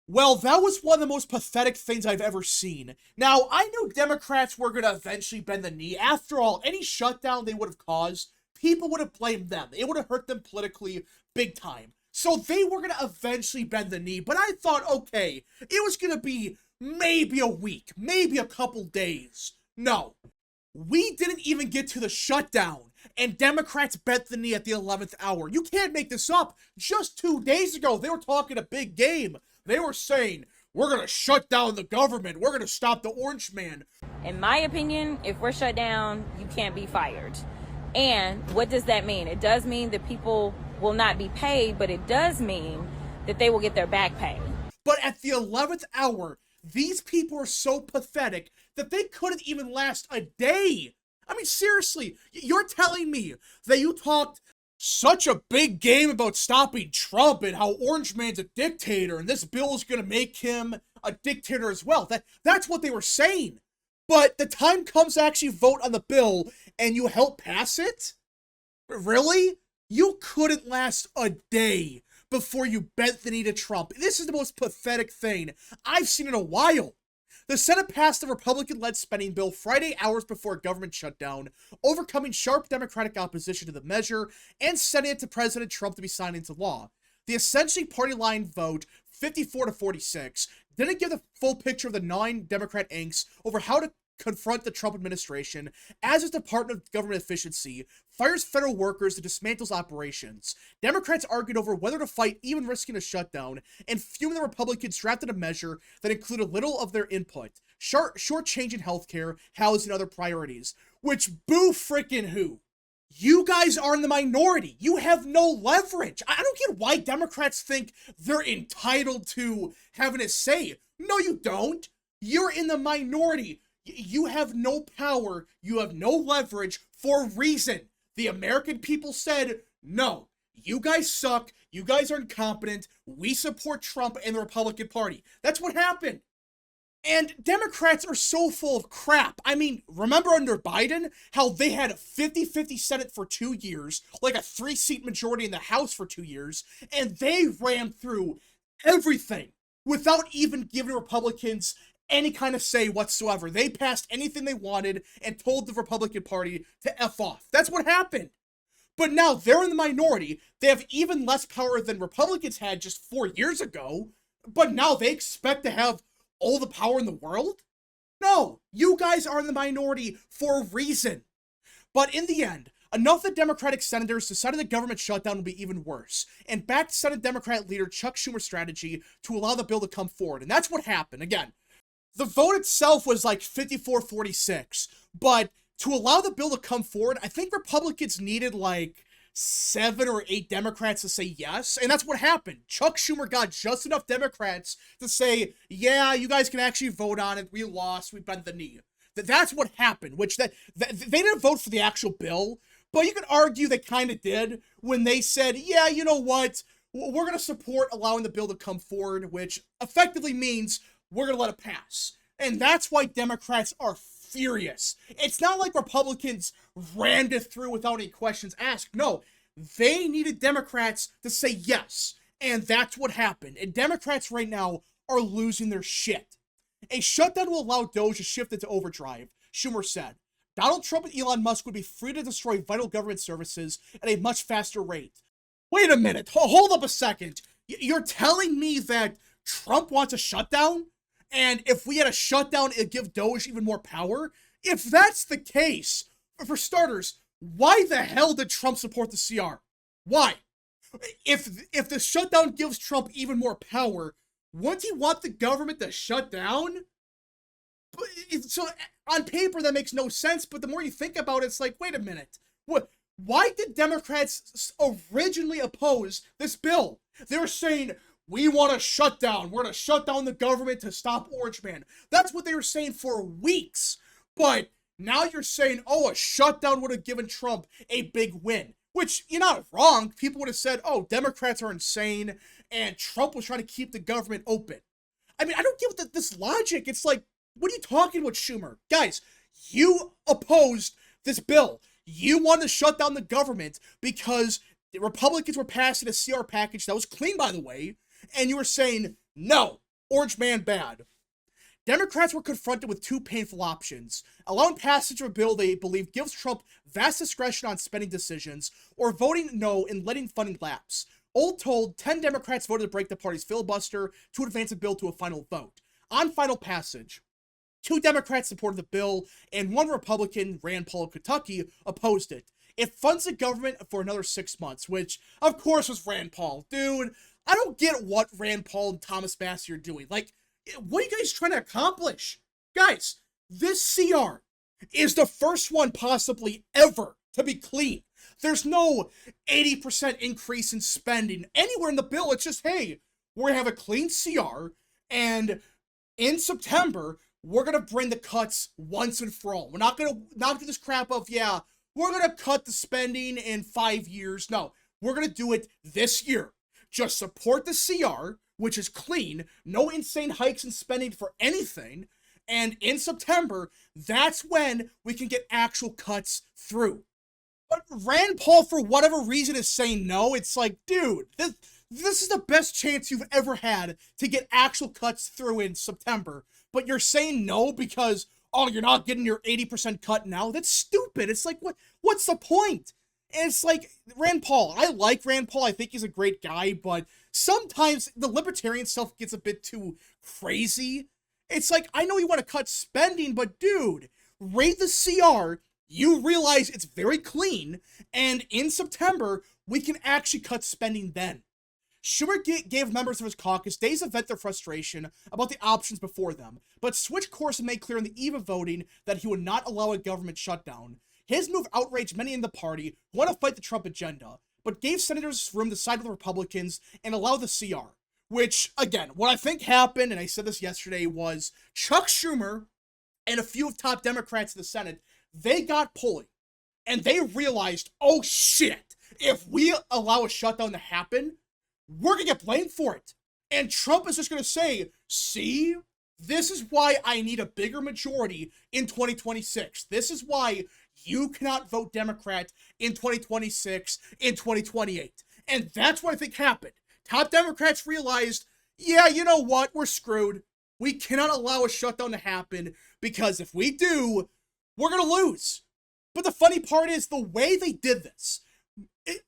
Well, that was one of the most pathetic things I've ever seen. Now, I knew Democrats were going to eventually bend the knee. After all, any shutdown they would have caused, people would have blamed them. It would have hurt them politically big time. So they were going to eventually bend the knee. But I thought, okay, it was going to be maybe a week, maybe a couple days. No, we didn't even get to the shutdown, and Democrats bent the knee at the 11th hour. You can't make this up. Just 2 days ago, they were talking a big game. They were saying, we're going to shut down the government. We're going to stop the Orange Man. In my opinion, if we're shut down, you can't be fired. And what does that mean? It does mean that people will not be paid, but it does mean that they will get their back pay. But at the 11th hour, these people are so pathetic that they couldn't even last a day. I mean, seriously, you're telling me that you talked such a big game about stopping Trump and how Orange Man's a dictator and this bill is going to make him a dictator as well. That's what they were saying. But the time comes to actually vote on the bill and you help pass it? Really? You couldn't last a day before you bent the knee to Trump. This is the most pathetic thing I've seen in a while. The Senate passed the Republican-led spending bill Friday, hours before a government shutdown, overcoming sharp Democratic opposition to the measure and sending it to President Trump to be signed into law. The essentially party line vote, 54-46, didn't give the full picture of the non-Democrat angst over how to confront the Trump administration, as its Department of Government Efficiency fires federal workers to dismantle operations. Democrats argued over whether to fight, even risking a shutdown, and few of the Republicans drafted a measure that included little of their input, short-changing healthcare, housing, and other priorities. Which, boo frickin' who? You guys are in the minority. You have no leverage. I don't get why Democrats think they're entitled to having a say. No, you don't. You're in the minority. You have no power, you have no leverage for a reason. The American people said, no, you guys suck, you guys are incompetent, we support Trump and the Republican Party. That's what happened. And Democrats are so full of crap. I mean, remember under Biden, how they had a 50-50 Senate for 2 years, like a 3-seat majority in the House for 2 years, and they rammed through everything without even giving Republicans any kind of say whatsoever. They passed anything they wanted and told the Republican Party to F off. That's what happened. But now they're in the minority. They have even less power than Republicans had just 4 years ago. But now they expect to have all the power in the world? No, you guys are in the minority for a reason. But in the end, enough of the Democratic senators decided the government shutdown would be even worse, and backed Senate Democrat leader Chuck Schumer's strategy to allow the bill to come forward. And that's what happened. Again, the vote itself was like 54-46, but to allow the bill to come forward, I think Republicans needed like 7 or 8 Democrats to say yes, and that's what happened. Chuck Schumer got just enough Democrats to say, yeah, you guys can actually vote on it, we lost, we bent the knee. That's what happened, which they didn't vote for the actual bill, but you could argue they kind of did when they said, yeah, you know what, we're going to support allowing the bill to come forward, which effectively means we're going to let it pass. And that's why Democrats are furious. It's not like Republicans rammed it through without any questions asked. No, they needed Democrats to say yes. And that's what happened. And Democrats right now are losing their shit. A shutdown will allow Doge to shift into overdrive, Schumer said. Donald Trump and Elon Musk would be free to destroy vital government services at a much faster rate. Wait a minute. Hold up a second. You're telling me that Trump wants a shutdown? And if we had a shutdown, it'd give Doge even more power? If that's the case, for starters, why the hell did Trump support the CR? Why? If the shutdown gives Trump even more power, wouldn't he want the government to shut down? So on paper, that makes no sense, but the more you think about it, it's like, wait a minute. Why did Democrats originally oppose this bill? They were saying, we want a shutdown. We're going to shut down the government to stop Orange Man. That's what they were saying for weeks. But now you're saying, oh, a shutdown would have given Trump a big win. Which, you're not wrong. People would have said, oh, Democrats are insane, and Trump was trying to keep the government open. I mean, I don't get this logic. It's like, what are you talking about, Schumer? Guys, you opposed this bill. You wanted to shut down the government because the Republicans were passing a CR package that was clean, by the way, and you were saying, no, Orange man bad. Democrats were confronted with two painful options: allowing passage of a bill they believe gives Trump vast discretion on spending decisions, or voting no and letting funding lapse. All told, 10 Democrats voted to break the party's filibuster to advance a bill to a final vote. On final passage, 2 Democrats supported the bill, and 1 Republican, Rand Paul of Kentucky, opposed it. It funds the government for another 6 months, which, of course, was Rand Paul. Dude, I don't get what Rand Paul and Thomas Massie are doing. Like, what are you guys trying to accomplish? Guys, this CR is the first one possibly ever to be clean. There's no 80% increase in spending anywhere in the bill. It's just, hey, we're going to have a clean CR, and in September, we're going to bring the cuts once and for all. We're not going to do this crap of, yeah, we're going to cut the spending in 5 years. No, we're going to do it this year. Just support the CR, which is clean, no insane hikes in spending for anything, and in September, that's when we can get actual cuts through. But Rand Paul, for whatever reason, is saying no. It's like, dude, this is the best chance you've ever had to get actual cuts through in September, but you're saying no because, oh, you're not getting your 80% cut now? That's stupid. It's like, what's the point? And it's like, Rand Paul, I like Rand Paul, I think he's a great guy, but sometimes the libertarian stuff gets a bit too crazy. It's like, I know you want to cut spending, but dude, raid the CR, you realize it's very clean, and in September, we can actually cut spending then. Schumer gave members of his caucus days to vent their frustration about the options before them, but switched course and made clear on the eve of voting that he would not allow a government shutdown. His move outraged many in the party who want to fight the Trump agenda, but gave senators room to side with the Republicans and allow the CR. Which, again, what I think happened, and I said this yesterday, was Chuck Schumer and a few of top Democrats in the Senate, they got polling. And they realized, oh shit, if we allow a shutdown to happen, we're going to get blamed for it. And Trump is just going to say, see, this is why I need a bigger majority in 2026. This is why you cannot vote Democrat in 2026, in 2028. And that's what I think happened. Top Democrats realized, yeah, you know what? We're screwed. We cannot allow a shutdown to happen because if we do, we're going to lose. But the funny part is the way they did this,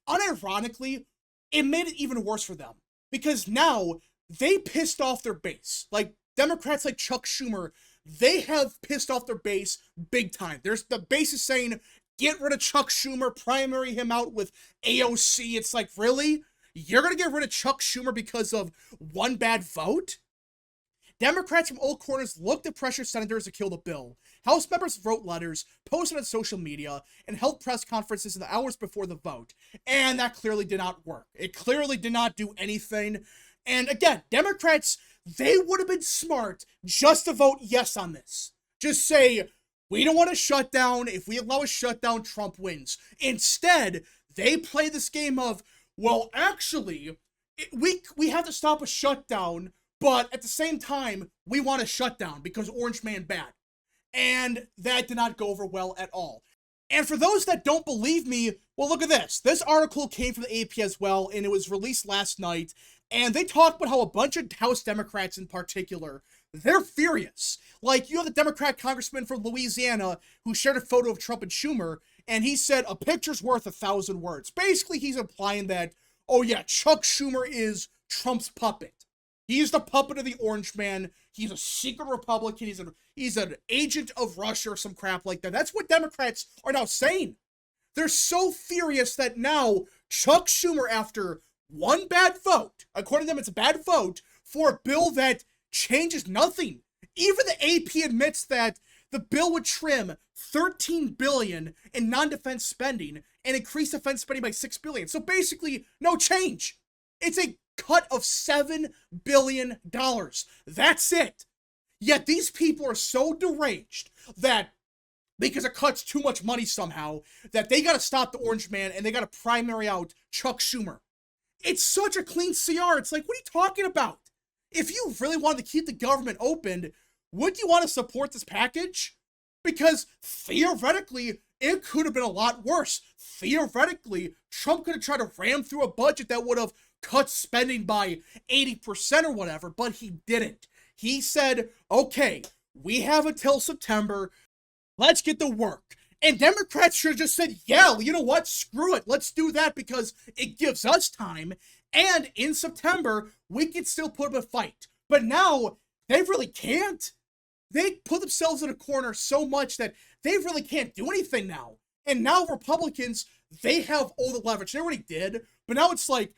unironically, it made it even worse for them because now they pissed off their base. Like Democrats like Chuck Schumer, they have pissed off their base big time. The base is saying, get rid of Chuck Schumer, primary him out with AOC. It's like, really? You're going to get rid of Chuck Schumer because of one bad vote? Democrats from all corners looked to pressure senators to kill the bill. House members wrote letters, posted on social media, and held press conferences in the hours before the vote. And that clearly did not work. It clearly did not do anything. And again, Democrats, they would have been smart just to vote yes on this. Just say, we don't want a shutdown. If we allow a shutdown, Trump wins. Instead, they play this game of, well, actually, we have to stop a shutdown, but at the same time, we want a shutdown because Orange Man bad. And that did not go over well at all. And for those that don't believe me, well, look at this. This article came from the AP as well, and it was released last night. And they talk about how a bunch of House Democrats in particular, they're furious. Like, you have the Democrat congressman from Louisiana who shared a photo of Trump and Schumer, and he said, a picture's worth 1,000 words. Basically, he's implying that, oh yeah, Chuck Schumer is Trump's puppet. He's the puppet of the Orange Man. He's a secret Republican. He's an agent of Russia or some crap like that. That's what Democrats are now saying. They're so furious that now Chuck Schumer, after one bad vote, according to them it's a bad vote, for a bill that changes nothing. Even the AP admits that the bill would trim $13 billion in non-defense spending and increase defense spending by $6 billion. So basically, no change. It's a cut of $7 billion. That's it. Yet these people are so deranged that because it cuts too much money somehow, that they got to stop the Orange Man and they got to primary out Chuck Schumer. It's such a clean CR. It's like, what are you talking about? If you really wanted to keep the government open, would you want to support this package? Because theoretically, it could have been a lot worse. Theoretically, Trump could have tried to ram through a budget that would have cut spending by 80% or whatever, but he didn't. He said, okay, we have until September. Let's get to work. And Democrats should have just said, yeah, you know what? Screw it. Let's do that because it gives us time. And in September, we can still put up a fight. But now, they really can't. They put themselves in a corner so much that they really can't do anything now. And now Republicans, they have all the leverage. They already did. But now it's like,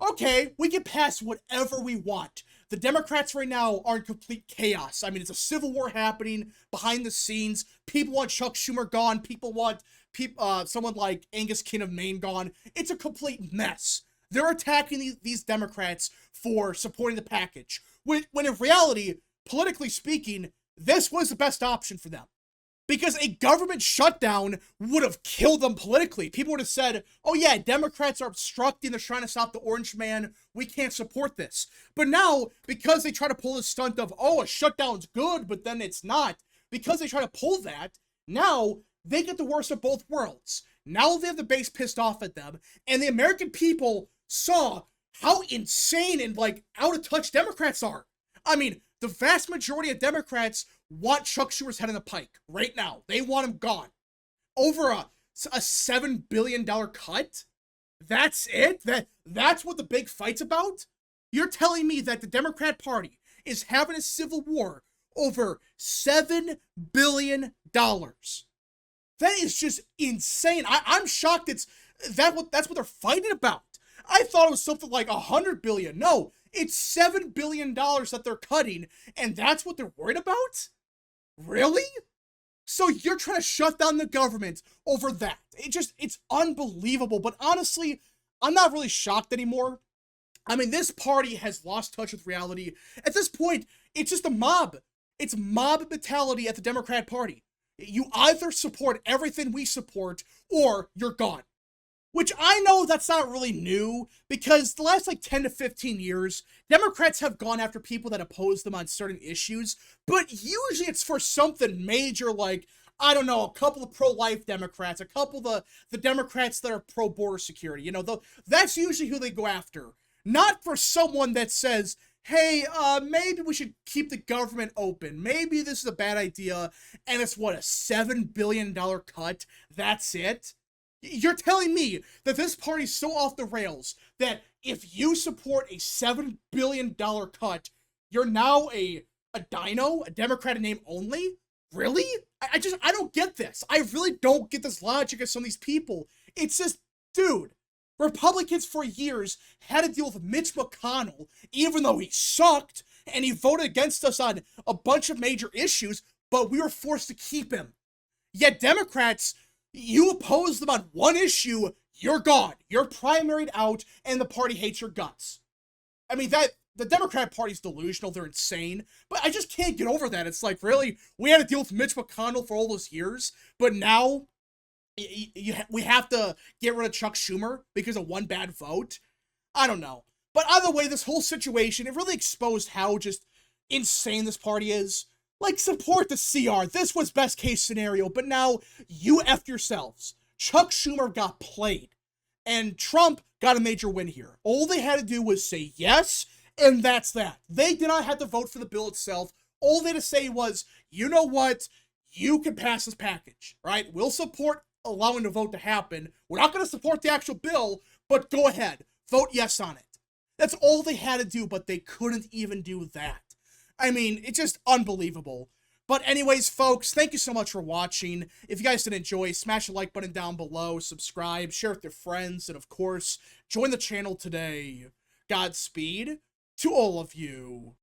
okay, we can pass whatever we want. The Democrats right now are in complete chaos. I mean, it's a civil war happening behind the scenes. People want Chuck Schumer gone. People want someone like Angus King of Maine gone. It's a complete mess. They're attacking these Democrats for supporting the package. When in reality, politically speaking, this was the best option for them. Because a government shutdown would have killed them politically. People would have said, oh yeah, Democrats are obstructing, they're trying to stop the Orange Man, we can't support this. But now, because they try to pull this stunt of, oh, a shutdown's good, but then it's not, because they try to pull that, now they get the worst of both worlds. Now they have the base pissed off at them, and the American people saw how insane and, like, out of touch Democrats are. I mean, the vast majority of Democrats want Chuck Schumer's head in the pike right now. They want him gone. Over a $7 billion cut? That's it? That's what the big fight's about? You're telling me that the Democrat Party is having a civil war over $7 billion? That is just insane. I'm shocked that's what they're fighting about. I thought it was something like $100 billion. No, it's $7 billion that they're cutting, and that's what they're worried about? Really? So you're trying to shut down the government over that. It's unbelievable. But honestly, I'm not really shocked anymore. I mean, this party has lost touch with reality. At this point, it's just a mob. It's mob mentality at the Democrat Party. You either support everything we support, or you're gone. Which I know that's not really new, because the last like 10 to 15 years, Democrats have gone after people that oppose them on certain issues, but usually it's for something major like, I don't know, a couple of pro-life Democrats, a couple of the Democrats that are pro-border security, you know, that's usually who they go after. Not for someone that says, hey, maybe we should keep the government open, maybe this is a bad idea, and it's what, a $7 billion cut, that's it? You're telling me that this party's so off the rails that if you support a $7 billion cut, you're now a dino, a Democrat in name only? Really? I don't get this. I really don't get this logic of some of these people. It's just, dude, Republicans for years had to deal with Mitch McConnell, even though he sucked, and he voted against us on a bunch of major issues, but we were forced to keep him. Yet Democrats, you oppose them on one issue, you're gone. You're primaried out, and the party hates your guts. I mean, the Democrat Party's delusional, they're insane, but I just can't get over that. It's like, really? We had to deal with Mitch McConnell for all those years, but now we have to get rid of Chuck Schumer because of one bad vote? I don't know. But either way, this whole situation, it really exposed how just insane this party is. Like, support the CR. This was best case scenario, but now you effed yourselves. Chuck Schumer got played, and Trump got a major win here. All they had to do was say yes, and that's that. They did not have to vote for the bill itself. All they had to say was, you know what? You can pass this package, right? We'll support allowing the vote to happen. We're not going to support the actual bill, but go ahead. Vote yes on it. That's all they had to do, but they couldn't even do that. I mean, it's just unbelievable. But anyways, folks, thank you so much for watching. If you guys did enjoy, smash the like button down below, subscribe, share with your friends, and of course, join the channel today. Godspeed to all of you.